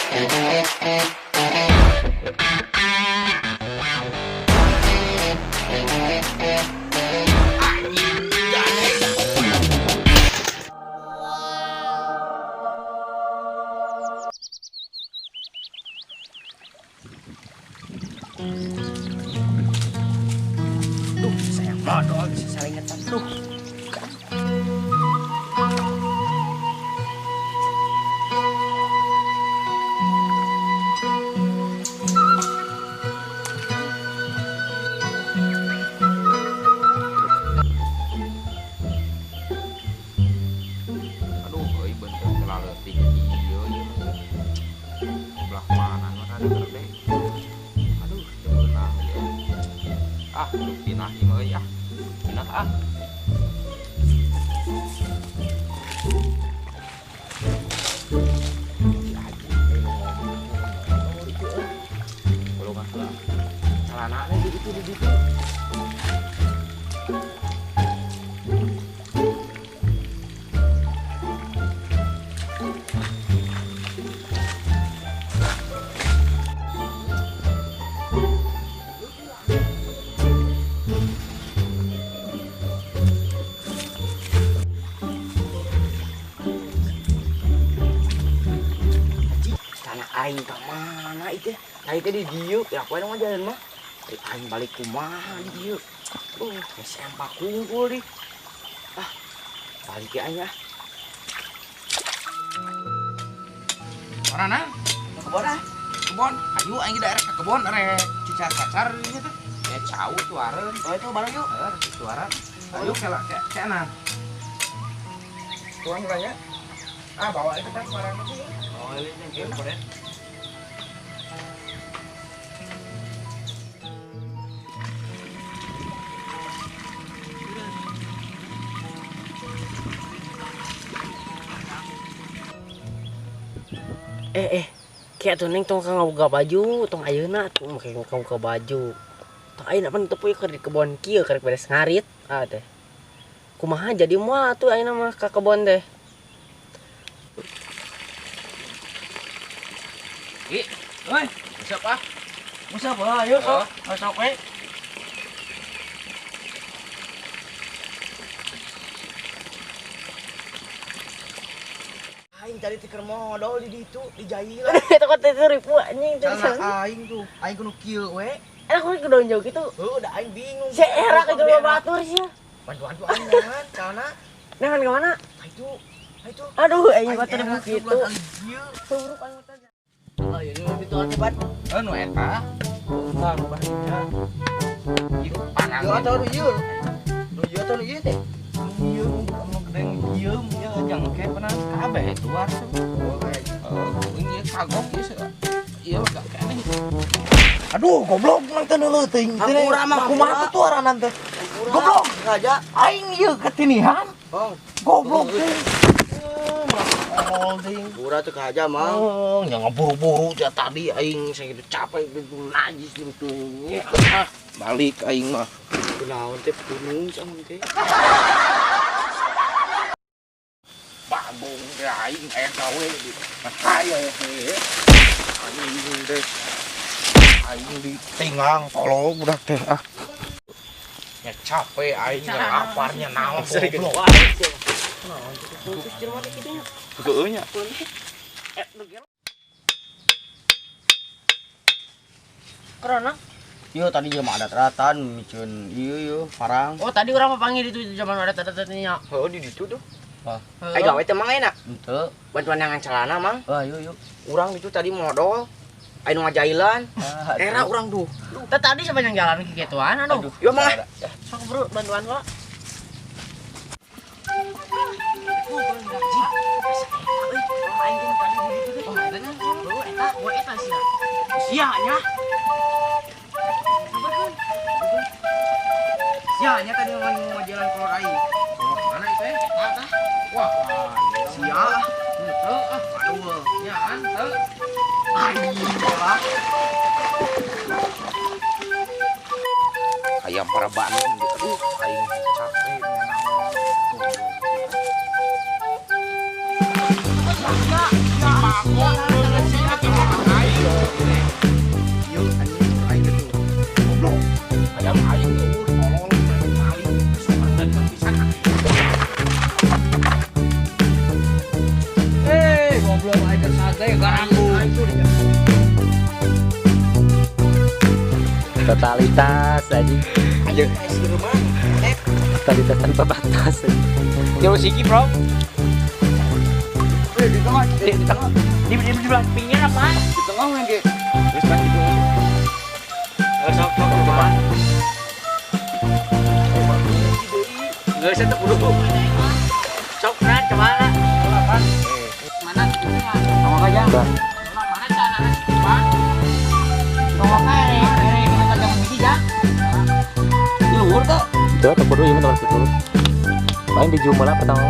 Duh, sayang banget bisa saling ngetan. Duh. Aduh, euy bener terlalu tinggi ieu belah mana tadi gede. Aduh, beunang ya. Ah, aduh, pinah ieu euy ah. Pinah ah. Belum masalah. Celananya di situ. Aing ke mana itu? Aing tadi di dieu, ya aku mah jalan mah. Aing balik kumaha di dieu. Sempak kumpul di. Ah, balik ya aing ah. Orana, Ke kebon ah. kebon. Ayo aing ke daerah ke kebon rek cacar nya teh. Ya cau tuareun. Oh itu bareng yuk. Tuaran. Ayo kena. Tuang banyak. Ah, bawa itu kan barang itu ya. Oh ini yang keren. Kayak tuh neng tong kang ngawuga baju, tong ayeuna tuh make ngawuga baju. Tong ayeuna pan teu keur di kebon kieu keur beres ngarit. Ah teh. Kumaha jadi moal tuh ayeuna mah ka kebon teh. Ih, oi, siapa? Musa apa? Ayo sok. Sok we. Aing tadi tikeur modal di ditu, di Jailan. Eta kok teh ribu anjing teh. Salah aing tuh, aing kudu kieu we. Enak kudu kedaun jauh gitu. Heuh, da aing bingung. Si era ke dulu batur sih. Bantu-bantu aing jangan, kana. Nah kan kemana? Itu. Aduh, aing batur begitu. Kieu. Buruk aing batur. Oh, iya ini itu akibat. Nu eta. Bukan bahaya. Ieu pangan. Yo atau ieu. Nu ieu atau ieu teh. Ieu nu gede dieum ya jang kayak pernah kabeh tuar. Ieu kagok ieu gak keneh. Aduh, goblok nang teu leuting. Hampura mah, kumaha hampura. tuh tuaranan teh? Goblok. Sengaja. Aing ieu ketinihan. Oh, Goblok teh. Holding. pura tuh aja mah. Oh, yang ngeburu-buru dia tadi aing segitu capek itu najis gitu. Balik aing mah. Kunaon teh gunung sama teh. Babung teh aing aya gawe di kaya teh. Aing teh. Aing ditinggang tolong budak teh ah. Ya capek aing laparnya naon goblok. Heueuh nya. Karena Yo tadi juga ada teratan micun ieu parang. oh tadi orang panggil itu zaman ada tanda-tandanya. Heueuh di ditu tuh. Ayo gawe teh mang enak. Henteu. Bantuan yang celana mang. Wah, yuk. Urang itu tadi modal. Ayo ngajailan. Era urang tuh. Teh tadi sepanjang jalan ke kituan anu. Yo mang. Sok bro bantuan kok. Sianya. Sianya tadi mau jalan keluar aing. Mana itu ya? Tata. Wah, Sia. itu aduh, ya kan? Tuh. Ayam paraban aduh, aing capek ngenaon. Totalitas aja. Ayo, siruman. Totalitas tanpa batas. Yo siki, Bro. Di tengah, Di tengah. Di belah pinggir apa? di tengah lagi. Wis bang gitu. Sok coba. Enggak usah tepuk dulu. Sok kan coba. Mana? Sama aja. Mana cara? Bang. Tolong aja kita tajam biji ya. Luhur tuh. Itu tepuk dulu ya teman-teman. Paling dijual lah pertama.